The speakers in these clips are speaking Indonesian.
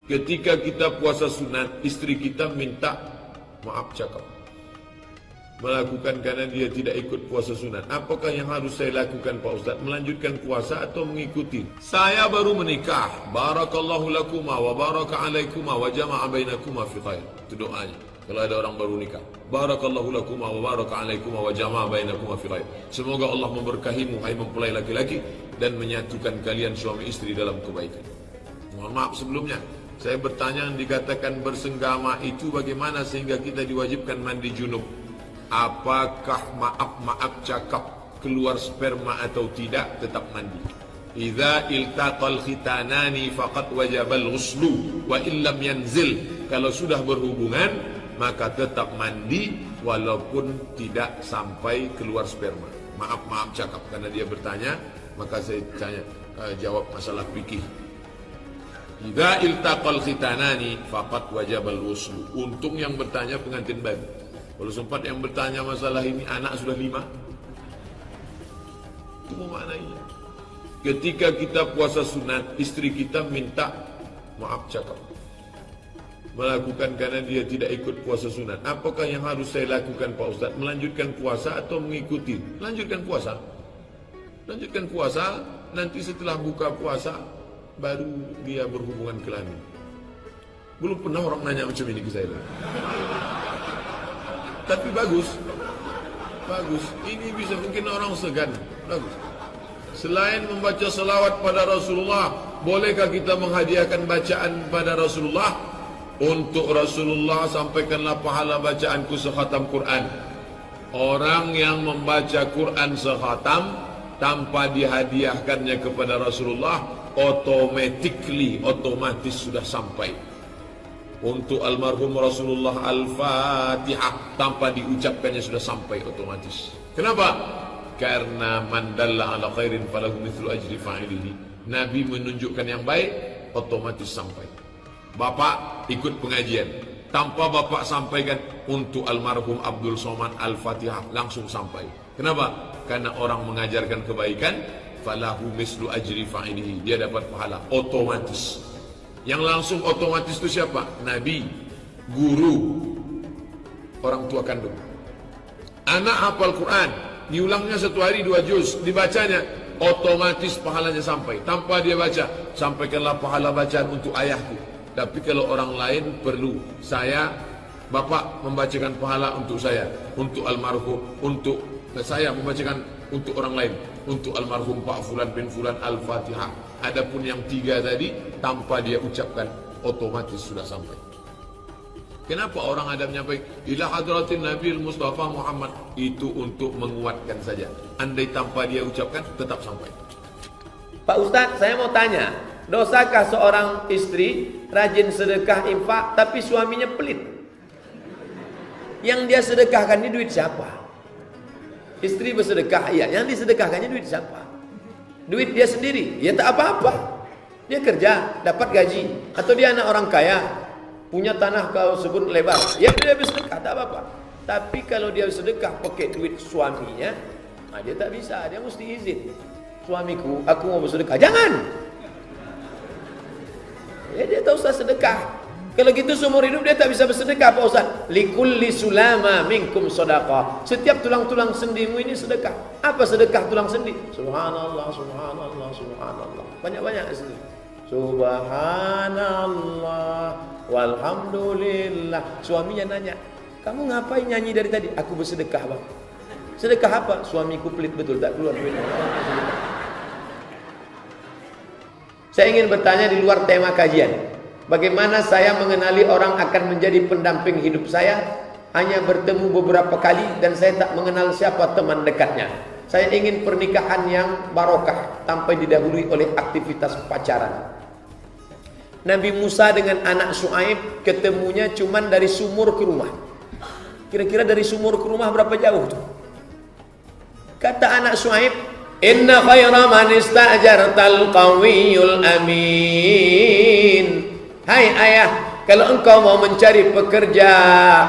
Ketika kita puasa sunat, istri kita minta maaf cakap, melakukan karena dia tidak ikut puasa sunat. Apakah yang harus saya lakukan Pak Ustaz? Melanjutkan puasa atau mengikuti? Saya baru menikah. Barakallahu lakuma wa baraka alaikuma wa jama'a bainakuma fi khair. Itu doanya. Kalau ada orang baru nikah. Barakallahu lakuma wa baraka alaikuma wa jama'a bainakuma fi khair. Semoga Allah memberkahimu hai mempelai laki-laki dan menyatukan kalian suami istri dalam kebaikan. Mohon maaf sebelumnya. Saya bertanya yang dikatakan bersenggama itu bagaimana sehingga kita diwajibkan mandi junub? Apakah maaf cakap keluar sperma atau tidak tetap mandi? Idza iltaqal khitanani faqad wajabal ghuslu wa illam yanzil. Kalau sudah berhubungan maka tetap mandi walaupun tidak sampai keluar sperma. Maaf cakap karena dia bertanya, maka saya tanya jawab masalah fikih. Idza iltaqal khitanani faqad wajabal ghuslu. Untung yang bertanya pengantin baru. Kalau sempat yang bertanya masalah ini anak sudah 5. Itu maknanya. Ketika kita puasa sunat, istri kita minta maaf cakap, melakukan karena dia tidak ikut puasa sunat. Apakah yang harus saya lakukan Pak Ustaz? Melanjutkan puasa atau mengikuti? Lanjutkan puasa. Lanjutkan puasa, nanti setelah buka puasa baru dia berhubungan kelamin. Belum pernah orang nanya macam ini ke saya. Tapi bagus. Ini bisa mungkin orang segan. Bagus. Selain membaca salawat pada Rasulullah, bolehkah kita menghadiahkan bacaan pada Rasulullah? Untuk Rasulullah sampaikanlah pahala bacaanku sekhatam Quran. Orang yang membaca Quran sekhatam tanpa dihadiahkannya kepada Rasulullah, otomatis sudah sampai. Untuk almarhum Rasulullah Al-Fatihah tanpa diucapkannya sudah sampai otomatis. Kenapa? Karena man dalla ala khairin falahu mithlu ajri fa'ilihi. Nabi menunjukkan yang baik, otomatis sampai. Bapak ikut pengajian, tanpa bapak sampaikan untuk almarhum Abdul Somad Al-Fatihah langsung sampai. Kenapa? Karena orang mengajarkan kebaikan, falahu mislu ajri fa'ilihi, dia dapat pahala otomatis. Yang langsung otomatis itu siapa? Nabi, guru, orang tua kandung. Anak hafal Quran, diulangnya 1 hari 2 juz, dibacanya, otomatis pahalanya sampai. Tanpa dia baca, sampaikanlah pahala bacaan untuk ayahku. Tapi kalau orang lain perlu, bapak membacakan pahala untuk saya, untuk almarhum, untuk saya membacakan untuk orang lain, untuk almarhum Pak Fulan bin Fulan Al-Fatihah. Adapun yang 3 tadi tanpa dia ucapkan otomatis sudah sampai. Kenapa orang ada menyampaikan ila hadratin Nabi Mustafa Muhammad? Itu untuk menguatkan saja. Andai tanpa dia ucapkan tetap sampai. Pak Ustadz, saya mau tanya, dosakah seorang istri rajin sedekah infak tapi suaminya pelit? Yang dia sedekahkan ini duit siapa? Istri bersedekah, iya. Yang disedekahkannya duit siapa? Duit dia sendiri, ya tak apa-apa. Dia kerja, dapat gaji. Atau dia anak orang kaya, punya tanah kau sebut lebar, ya dia bersedekah, tak apa-apa. Tapi kalau dia bersedekah pakai duit suaminya, dia tak bisa, dia mesti izin. Suamiku, aku mau bersedekah. Jangan. Ya dia tak usah sedekah. Kalau gitu seumur hidup dia tak bisa bersedekah Pak Ustaz. Likulli sulama minkum sadaqah. Setiap tulang-tulang sendimu ini sedekah. Apa sedekah tulang sendi? Subhanallah, subhanallah, subhanallah. Banyak-banyak sini. Subhanallah walhamdulillah. Suaminya nanya, kamu ngapain nyanyi dari tadi? Aku bersedekah bang. Sedekah apa? Suamiku pelit betul, tak keluar duit. Saya ingin bertanya di luar tema kajian. Bagaimana saya mengenali orang akan menjadi pendamping hidup saya? Hanya bertemu beberapa kali dan saya tak mengenal siapa teman dekatnya. Saya ingin pernikahan yang barokah tanpa didahului oleh aktivitas pacaran. Nabi Musa dengan anak Syuaib ketemunya cuman dari sumur ke rumah. Kira-kira dari sumur ke rumah berapa jauh tuh? Kata anak Syuaib, inna khaira man ista'jartal qawiyul amin. Hai ayah, kalau engkau mau mencari pekerja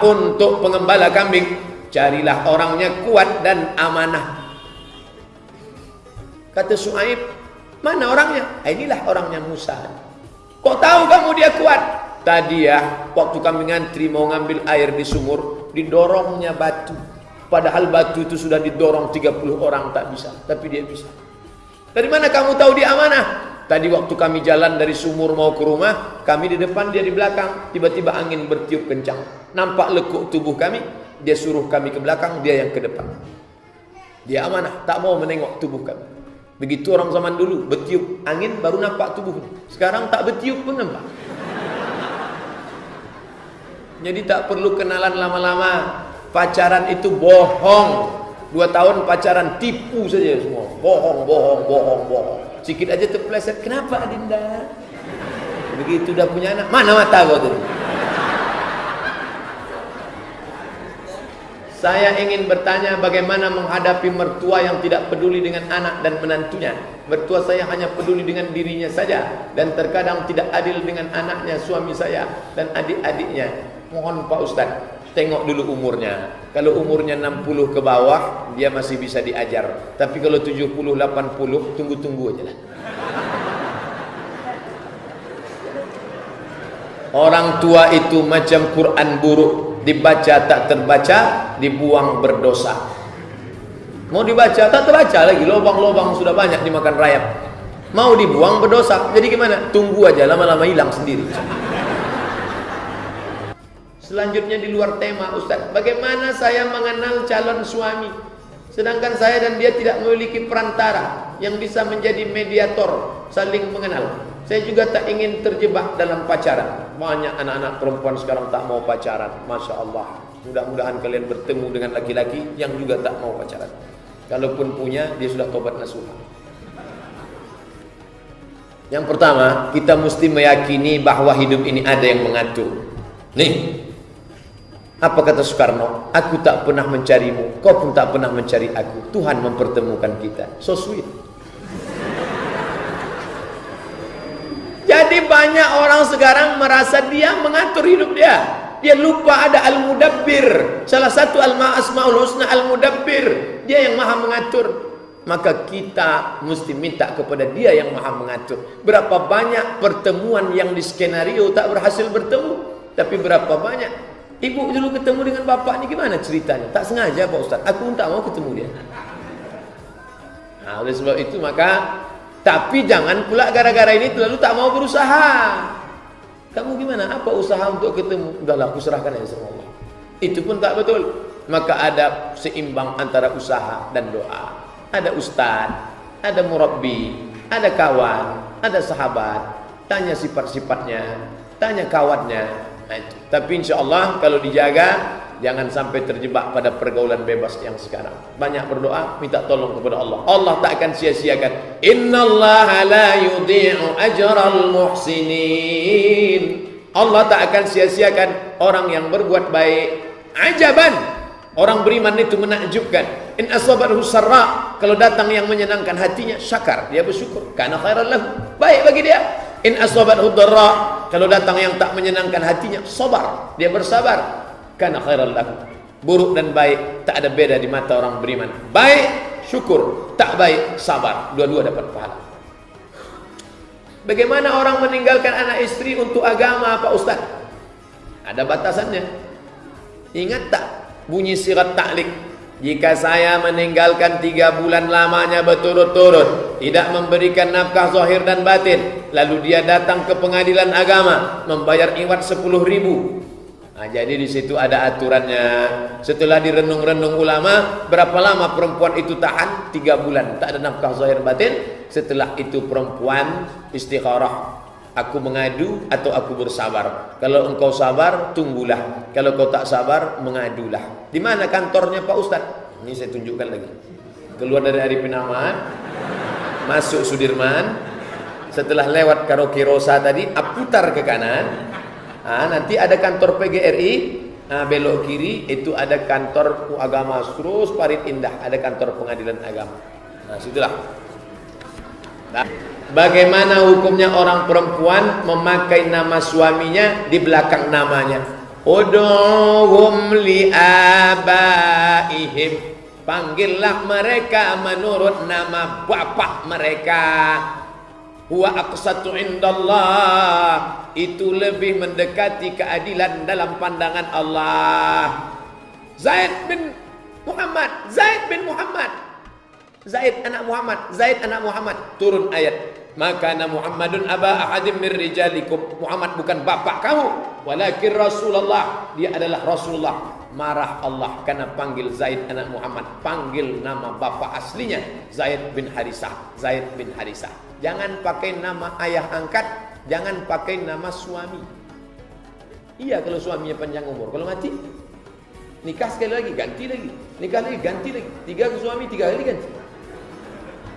untuk pengembala kambing, carilah orangnya kuat dan amanah. Kata Syuaib, mana orangnya? Inilah orangnya Musa. Kok tahu kamu dia kuat? Tadi ya, waktu kami ngantri mau ngambil air di sumur, didorongnya batu. Padahal batu itu sudah didorong 30 orang tak bisa, tapi dia bisa. Dari mana kamu tahu dia amanah? Tadi waktu kami jalan dari sumur mau ke rumah, kami di depan, dia di belakang. Tiba-tiba angin bertiup kencang. Nampak lekuk tubuh kami, dia suruh kami ke belakang, dia yang ke depan. Dia amanah, tak mau menengok tubuh kami. Begitu orang zaman dulu, bertiup angin baru nampak tubuhnya. Sekarang tak bertiup pun nampak. Jadi tak perlu kenalan lama-lama. Pacaran itu bohong. 2 tahun pacaran, tipu saja semua. Bohong, bohong, bohong, bohong. Sikit aja terpeleset. Kenapa Adinda? Begitu dah punya anak, mana mata kau tadi? Saya ingin bertanya bagaimana menghadapi mertua yang tidak peduli dengan anak dan menantunya. Mertua saya hanya peduli dengan dirinya saja dan terkadang tidak adil dengan anaknya, suami saya dan adik-adiknya. Mohon Pak Ustaz, tengok dulu umurnya. Kalau umurnya 60 ke bawah, dia masih bisa diajar. Tapi kalau 70, 80, tunggu-tunggu aja lah. Orang tua itu macam Quran buruk, dibaca tak terbaca, dibuang berdosa. Mau dibaca tak terbaca lagi, lobang-lobang sudah banyak dimakan rayap. Mau dibuang berdosa, jadi gimana? Tunggu aja, lama-lama hilang sendiri. Selanjutnya di luar tema, Ustaz, bagaimana saya mengenal calon suami sedangkan saya dan dia tidak memiliki perantara yang bisa menjadi mediator saling mengenal. Saya juga tak ingin terjebak dalam pacaran. Banyak anak-anak perempuan sekarang tak mau pacaran. Masya Allah. Mudah-mudahan kalian bertemu dengan laki-laki yang juga tak mau pacaran. Kalaupun punya, dia sudah tobat nasuha. Yang pertama, kita mesti meyakini bahwa hidup ini ada yang mengatur. Nih, apa kata Soekarno? Aku tak pernah mencarimu, kau pun tak pernah mencari aku. Tuhan mempertemukan kita. So sweet. Jadi banyak orang sekarang merasa dia mengatur hidup dia. Dia lupa ada Al-Mudabbir. Salah satu Asmaul Husna Al-Mudabbir. Dia yang maha mengatur. Maka kita mesti minta kepada dia yang maha mengatur. Berapa banyak pertemuan yang di skenario tak berhasil bertemu. Tapi berapa banyak ibu dulu ketemu dengan bapak ni, gimana ceritanya? Tak sengaja Pak Ustaz, aku pun tak mau ketemu dia. Nah, oleh sebab itu maka, tapi jangan pula gara-gara ini lalu tak mau berusaha. Kamu gimana? Apa usaha untuk ketemu? Udahlah, aku serahkan aja sama Allah. Itu pun tak betul. Maka ada seimbang antara usaha dan doa. Ada ustaz, ada murabbi, ada kawan, ada sahabat. Tanya sifat-sifatnya, tanya kawannya. Nah, itu. Tapi insya Allah kalau dijaga, jangan sampai terjebak pada pergaulan bebas yang sekarang. Banyak berdoa, minta tolong kepada Allah. Allah tak akan sia-siakan. Innallaha la yudhi'u ajral muhsinin. Allah tak akan sia-siakan orang yang berbuat baik. Ajaban, orang beriman itu menakjubkan. In asabahu sarra, kalau datang yang menyenangkan hatinya, syakar, dia bersyukur. Kana khairan lahu, baik bagi dia. In asabathu dharra, kalau datang yang tak menyenangkan hatinya, sabar, dia bersabar. Kana khairan lahu, buruk dan baik tak ada beda di mata orang beriman. Baik syukur, tak baik sabar, dua-dua dapat pahala. Bagaimana orang meninggalkan anak istri untuk agama Pak Ustaz? Ada batasannya. Ingat tak bunyi sirat ta'liq? Jika saya meninggalkan 3 bulan lamanya berturut-turut, tidak memberikan nafkah zahir dan batin, lalu dia datang ke pengadilan agama membayar iwat 10.000. Nah, jadi di situ ada aturannya. Setelah direnung-renung ulama, berapa lama perempuan itu tahan? 3 bulan, tak ada nafkah zahir batin. Setelah itu perempuan istikharah. Aku mengadu atau aku bersabar. Kalau engkau sabar, tunggulah. Kalau kau tak sabar, mengadulah. Di mana kantornya Pak Ustaz? Ini saya tunjukkan lagi. Keluar dari Arifin Ahmad, masuk Sudirman. Setelah lewat Karaoke Rosa tadi, putar ke kanan. Nanti ada kantor PGRI. Belok kiri, itu ada kantor agama. Terus Parit Indah, ada kantor pengadilan agama. Nah, situlah. Bagaimana hukumnya orang perempuan memakai nama suaminya di belakang namanya? Ud'uhum li'abaihim, panggillah mereka menurut nama bapak mereka. huwa aqsatu indallah, itu lebih mendekati keadilan dalam pandangan Allah. Zaid bin Muhammad, Zaid bin Muhammad, Zaid anak Muhammad, Zaid anak Muhammad. Turun ayat, maka Muhammadun aba ahadim min rijalikum, Muhammad bukan bapak kamu, walakin Rasulullah, dia adalah Rasulullah. Marah Allah karena panggil Zaid anak Muhammad, panggil nama bapak aslinya Zaid bin Harisah, Zaid bin Harisah. Jangan pakai nama ayah angkat, jangan pakai nama suami. Iya kalau suaminya panjang umur, kalau mati nikah sekali lagi ganti lagi, nikah lagi ganti lagi, 3 suami 3 kali ganti.